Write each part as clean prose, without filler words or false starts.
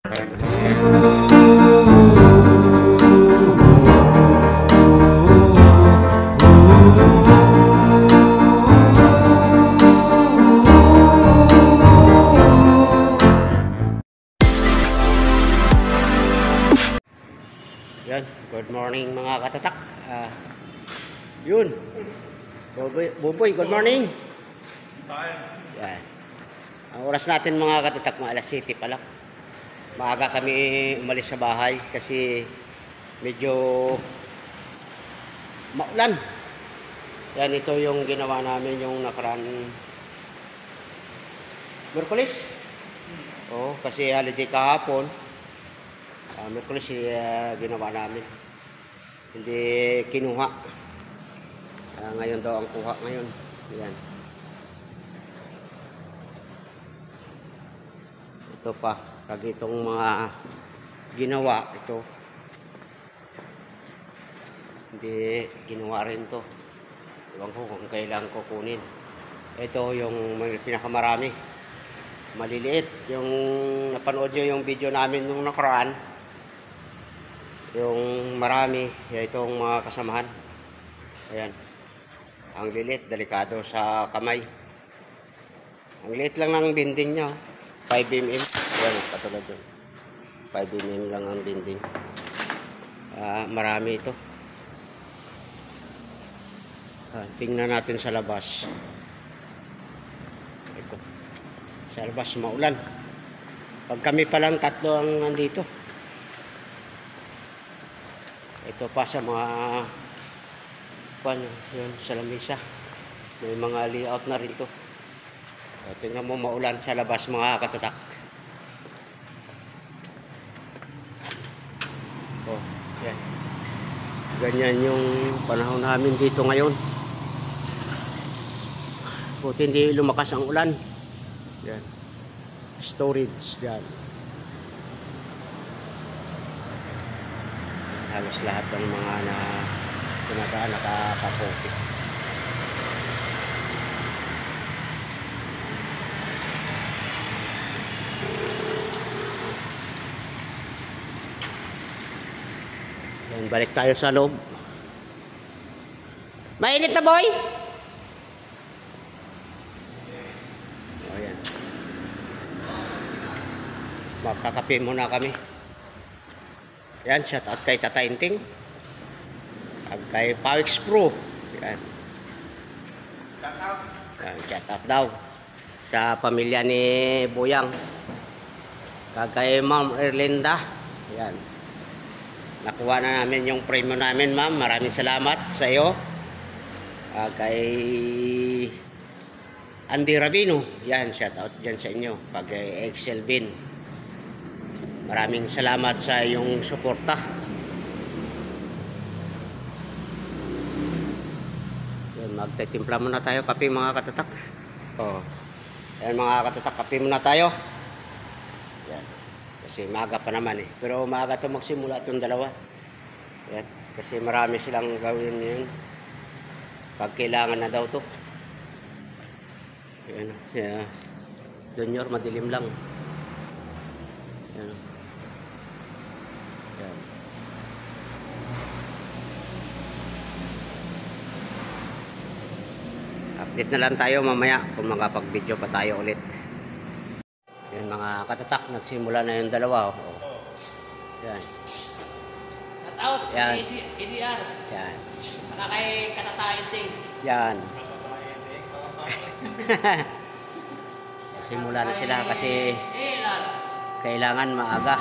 Yan, good morning mga katatak. Yun. Buboy, good morning. Yan. Ang oras natin mga katatak, mga alas 7 pa lang. Maaga kami umalis sa bahay kasi medyo maulan. Yan, ito yung ginawa namin yung nakaraan Miyerkules. Oh, kasi holiday kahapon. Miyerkules ginawa namin. Hindi kinuha. Ngayon daw ang kuha ngayon. Yan. Ito pa. Pag itong mga ginawa, ito. Hindi kinuha rin to. Iwan ko kung kailangan ko kunin. Ito yung pinakamarami. Maliliit. Yung napanood nyo yung video namin nung nakaraan. Yung marami, itong mga kasamahan. Ayan. Ang lilit, delikado sa kamay. Ang liit lang ng binding niya. 5 mm. Ayan, patulad yun. 5 mm lang ang binding. Marami ito. Tingnan natin sa labas. Ito. Sa labas maulan. Pag kami palang tatlo ang nandito. Ito pa sa mga yun, sa lamesa. May mga layout na rin to. Tingnan mo maulan sa labas mga katatak. Oh, yan. Ganyan yung panahon namin dito ngayon. Buti hindi lumakas ang ulan. Yan. Storage yan. Halos lahat ng mga pinadaan nakakapote. Yan, balik tayo sa loob. Mainit na boy? O yan. Magkakape muna kami. Yan, shout out kay Tata Inting. At kay Pawix Pro. Yan. Shout out. Yan, shout out daw. Sa pamilya ni Buyang. Kay Ma'am Erlinda. Yan. Nakuha na namin yung premyo namin, ma'am. Maraming salamat sa iyo. Kay Andy Rabino. Yan, shout out dyan sa inyo. Kay Excel Bin. Maraming salamat sa iyong suporta. Yan, magtitimpla muna tayo. Kape mga katatak. Oh. Yan mga katatak, kape muna tayo. Yan. Kasi maaga pa naman eh. Pero maaga ito magsimula itong dalawa. Yan. Kasi marami silang gawin yun. Pag kailangan na daw to. Yan. Yeah. Junior, madilim lang. Yan. Yan. Update na lang tayo mamaya kung makapag-video pa tayo ulit. Yan mga katatak, nagsimula na yung dalawa. Oh. Yan. Shout out, yan. EDR. Yan. Saka kay Tata Inting. Yan. Simula na sila kasi kailangan maaga.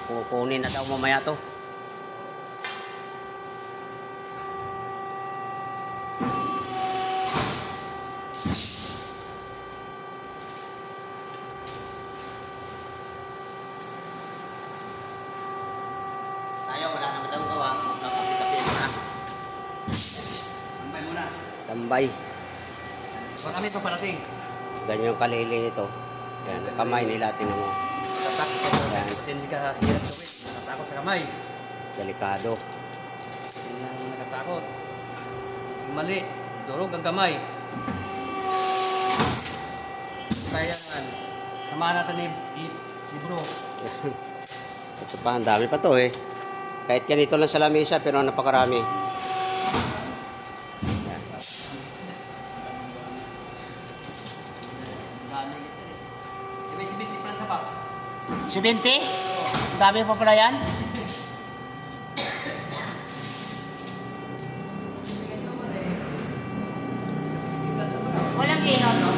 Kukunin na daw mamaya to. Wala naman tayong gawa. Magkakapi-kapi muna. Tambay muna. Tambay. Baka kami paparating. Ganyan yung kalili ito. Yan, kamay nila, tingnan mo. Natatakot ako. Yan. Kasi hindi ka hirap gawin. Natatakot sa kamay. Delikado. Hindi na natatakot. Mali. Durog ang kamay. Kaya samahan natin ni Libro. Ito pa, ang dami pa to eh. Kahit ganito lang sa lamesa, pero napakarami. Yan. Dami ito eh. May 70 pa sa pa. 70? Ang dami pa pala yan? Walang kino, no?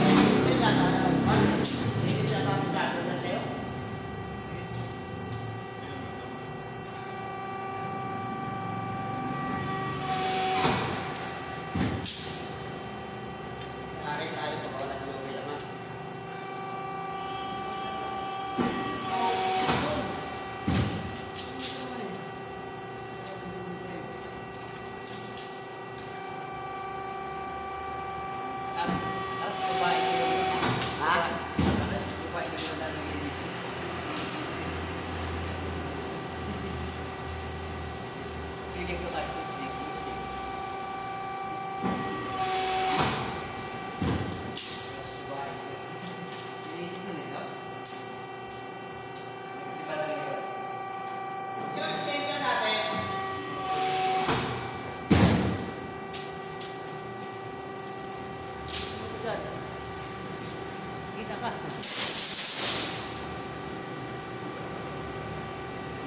Kita ka.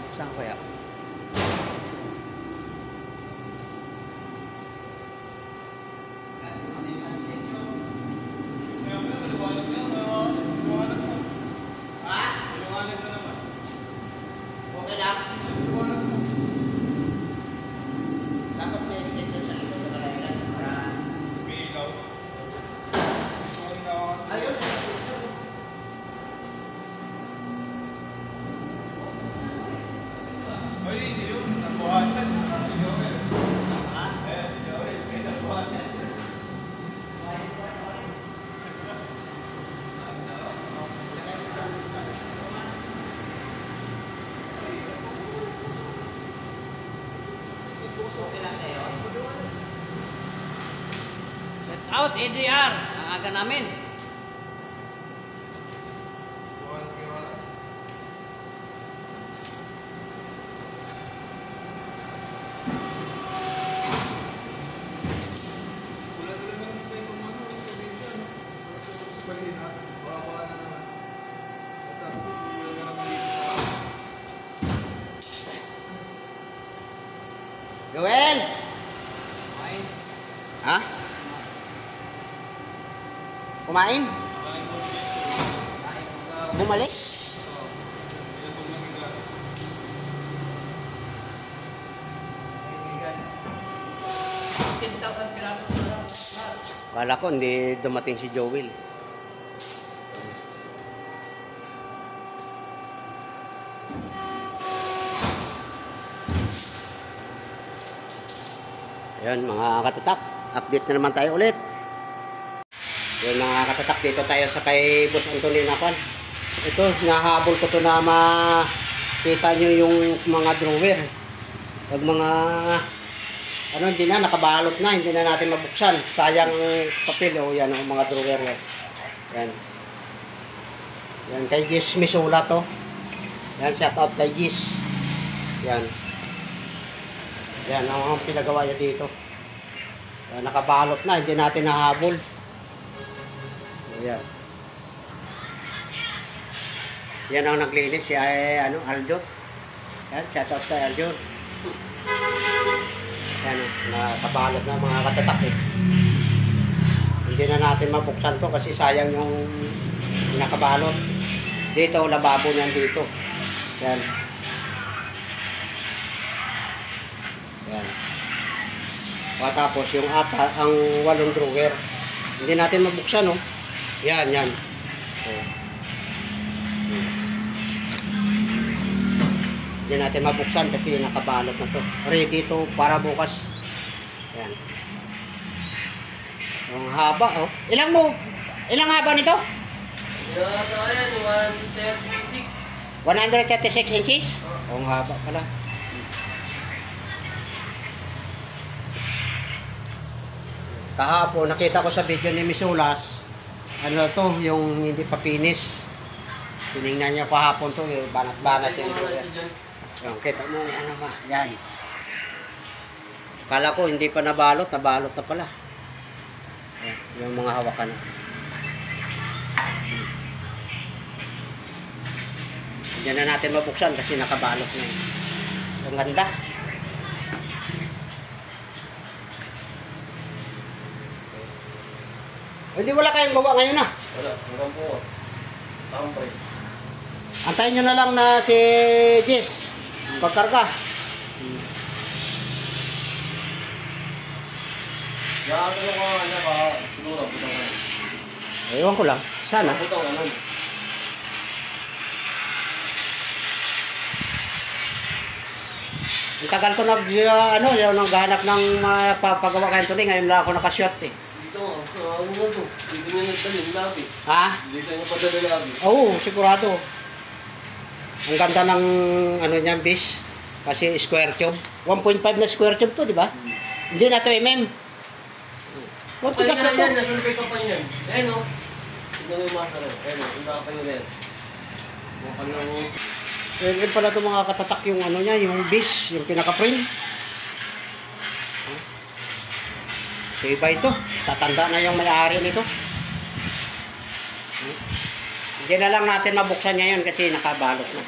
Buksan ko kaya. Okay lang. Dapat may extension sa ito sa kalailan para... Ayun. Set out ADR. Ang aga namin. Joel! Kumain. Ha? Kumain? Bumalik? Kaibigan. 10,000 piraso na lang. Kala ko hindi dumating si Joel. Ayan mga katatak, update na naman tayo ulit. Ayan mga katatak, dito tayo sa kay Boss Antonio Napan. Ito, nahabol ko to na makita nyo yung mga drawer. Pag mga, ano, hindi na, nakabalot na, hindi na natin mabuksan. Sayang papel, o yan, o, mga drawer. Yan. Yan, kay Gis Misula to. Yan, shout out kay Gis. Yan. Yan ang pinagawa niya dito. Nakabalot na, hindi natin nahabol. Yan. Yan ang naglinis si Aljo. Yan, shout out kay Aljo. Yan, nakabalot na mga katatak eh. Hindi na natin mabuksan to kasi sayang yung nakabalot. Dito, lababo niyan dito. Yan. Yan. Tapos yung ang 8 drawer. Hindi natin mabuksan, no? Yan, yan. Oh. Hindi natin mabuksan kasi nakabalot na to. Ready to para bukas. Yan. Ang haba, oh. Ilang haba nito? Ito yan, 136. 136 inches? Oh, ang haba pala. Kahapon, nakita ko sa video ni Misulas, ano to, yung hindi pa finish. Tinignan niya kahapon to eh. Banat-banat yung ito. Yung kita mo, ano ba? Yan. Kala ko hindi pa nabalot na pala. Yan, yung mga hawakan. Hindi na natin mabuksan kasi nakabalot na yun. Ang ganda. Hindi wala kayong gawa ngayon na. Wala, hanggang bukas. Tambay. Antayin nyo na lang na si Jess. Pagkarga. Nakatanong ko nga niya, baka siguro butang ano. Ewan ko lang. Sana. Butang ano. Ang tagal ko naghahanap ng paggawa kayo tuloy. Ngayon lang ako nakashot eh. Dito, ano nga to? Dito niya nagdalhin labi. Ha? Dito niya padala labi. Oo, sigurado. Ang ganda ng ano niya, bis. Kasi square tube. 1.5 na square tube to, di ba? Hindi na to mm. Matigas na to. Yan, nasulpay ka pa niyan. Ayan o. Tignan mo yung master. Ayan o, yung nakapay nila yan. Mukha na mo. Pwede pala ito mga katatak yung ano niya, yung bis, yung pinaka-frame. Iba ito. Tatanda na yung may-ari nito. Hindi na lang natin mabuksan ngayon kasi nakabalot na.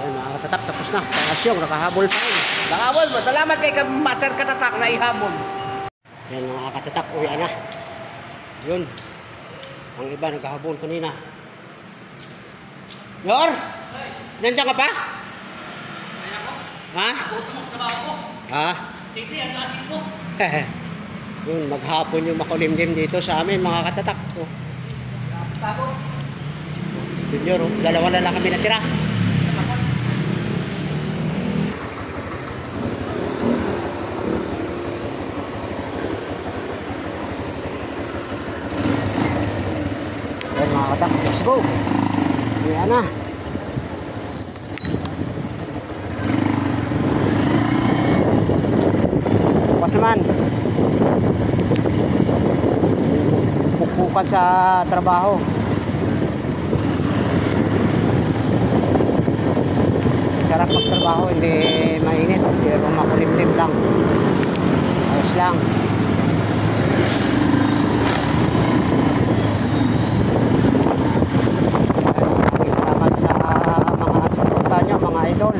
Ayan mga katatak, tapos na. Pangasyong, nakahabol pa rin. Nakahabol mo. Salamat kay Master Katatak na ihabol. Ayan mga katatak, uwian na. Yun. Ang iba naghahabol kanina. Yor! Nandiyan ka pa? Ha? Buto mo sa trabaho ko. Ha? Sige, ang lasin ko. Yun, maghapon yung makulimlim dito sa amin mga katatak. Oh. Pagod. Senyor, oh. Dalawa na lang kami natira. Ayan mga katak, let's go. Ayan na. Bukas naman. Pukpukan sa trabaho. Sarap magtrabaho, hindi mainit, pero makulimlim lang. Ayos lang. Maraming salamat sa mga suporta nyo, mga idol.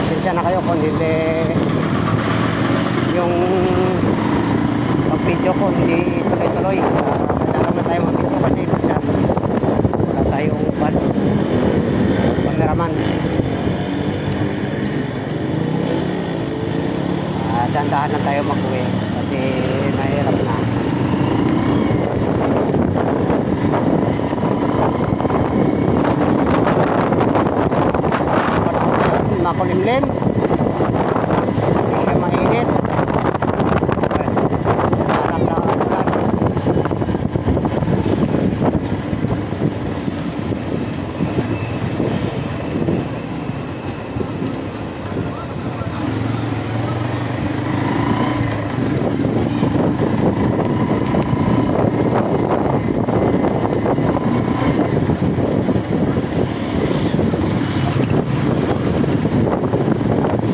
Pasensya na kayo kung hindi yung pag-video ko hindi tuloy-tuloy. Nadalang na tayo mag-video kasi minsan wala tayong cameraman. Dahan-dahan lang tayo mag-uwi kasi mahirap na. Panahon ngayon, makulimlim. Hindi siya mainit. Lalang na ulan.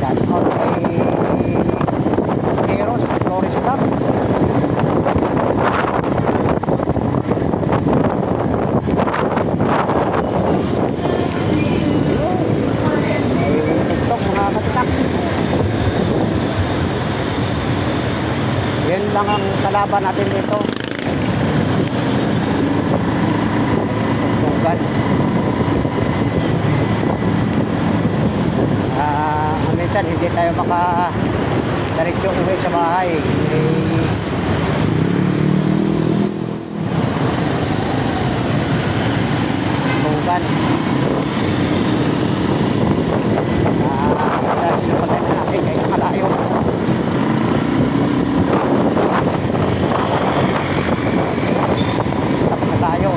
Shoutout kay Eros Flores Vlog. TikTok mga katitak. Yan lang ang kalaban natin dito. Tunggan. Minsan hindi tayo diretso uwi sa bahay. Tunggan. Minsan pinapatay na natin kahit malayo. Stop na tayo.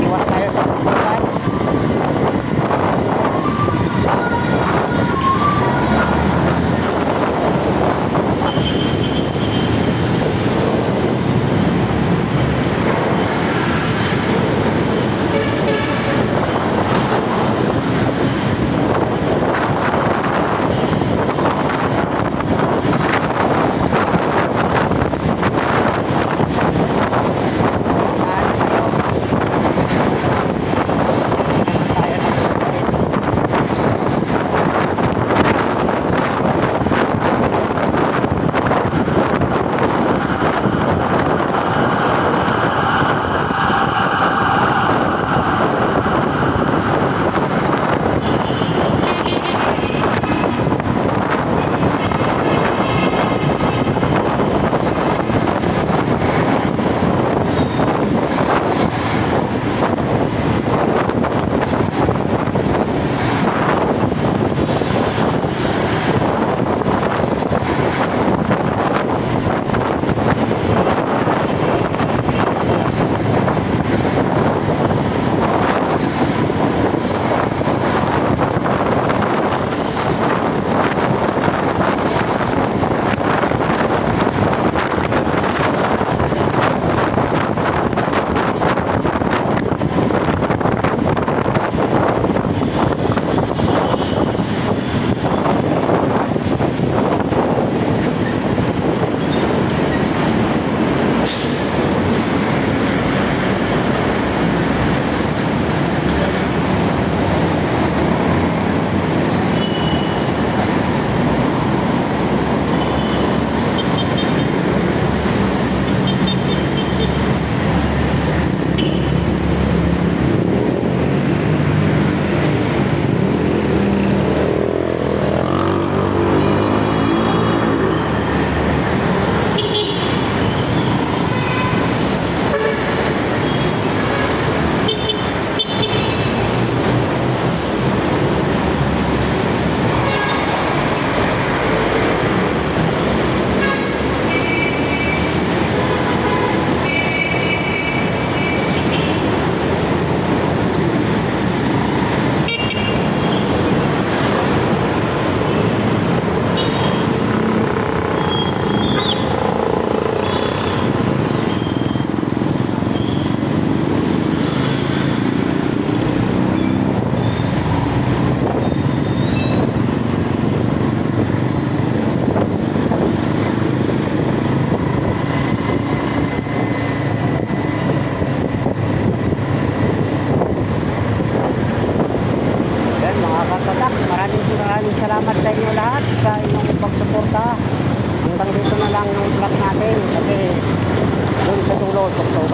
Iwas tayo sa tunggan.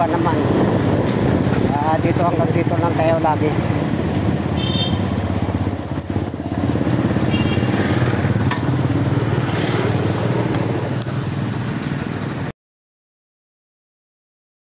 naman. Dito hanggang dito lang tayo lagi.